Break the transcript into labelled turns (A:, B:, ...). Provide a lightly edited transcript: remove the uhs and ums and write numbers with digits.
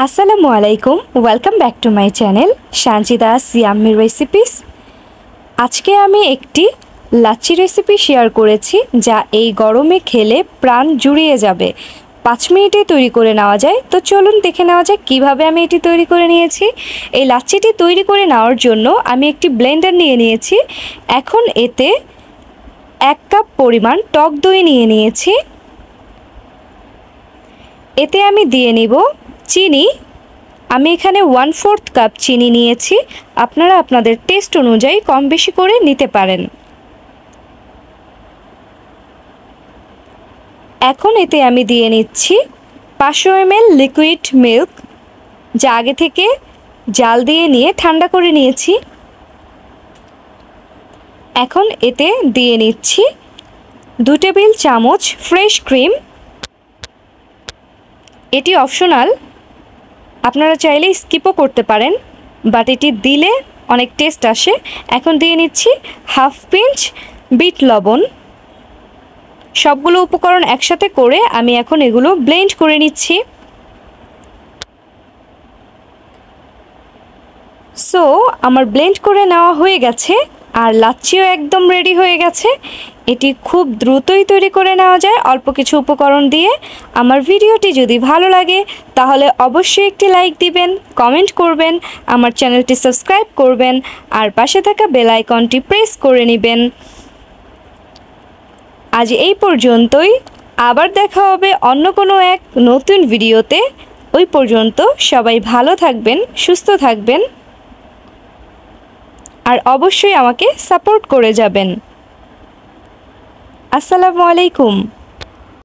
A: আসসালামু আলাইকুম, welcome back to my channel Sanjida's yummy recipes. আজকে আমি একটি লাচ্ছি রেসিপি শেয়ার করেছি যা এই গরমে খেলে প্রাণ জুড়িয়ে যাবে। 5 মিনিটে তৈরি করে নেওয়া যায়। তো চলুন দেখে নেওয়া যাক কীভাবে আমি এটি তৈরি করে নিয়েছি। এই লাচ্ছিটি তৈরি করে নেওয়ার জন্য আমি একটি ব্লেন্ডার নিয়ে নিয়েছি। এখন এতে 1 কাপ পরিমাণ টক দই নিয়ে নিয়েছি। এতে আমি দিয়ে নিব চিনি। আমি এখানে 1/4 কাপ চিনি নিয়েছি। আপনারা আপনাদের টেস্ট অনুযায়ী কম বেশি করে নিতে পারেন। এখন এতে আমি দিয়ে নিচ্ছি 500 ml লিকুইড মিল্ক, যা আগে থেকে জাল দিয়ে নিয়ে ঠান্ডা করে নিয়েছি। এখন এতে দিয়ে নিচ্ছি 2 টেবিল চামচ ফ্রেশ ক্রিম। এটি অপশনাল, আপনারা চাইলে স্কিপও করতে পারেন, বাট এটি দিলে অনেক টেস্ট আসে। এখন দিয়ে নিচ্ছি 1/2 পিঞ্চ বিট লবণ। সবগুলো উপকরণ একসাথে করে আমি এখন এগুলো ব্লেন্ড করে নিচ্ছি। সো আমার ব্লেন্ড করে নেওয়া হয়ে গেছে আর লাচ্ছিও একদম রেডি হয়ে গেছে। এটি খুব দ্রুতই তৈরি করে নেওয়া যায় অল্প কিছু উপকরণ দিয়ে। আমার ভিডিওটি যদি ভালো লাগে তাহলে অবশ্যই একটি লাইক দিবেন, কমেন্ট করবেন, আমার চ্যানেলটি সাবস্ক্রাইব করবেন আর পাশে থাকা বেল আইকনটি প্রেস করে নেবেন। আজ এই পর্যন্তই, আবার দেখা হবে অন্য কোনো এক নতুন ভিডিওতে। ওই পর্যন্ত সবাই ভালো থাকবেন, সুস্থ থাকবেন আর অবশ্যই আমাকে সাপোর্ট করে যাবেন। আসসালামু আলাইকুম।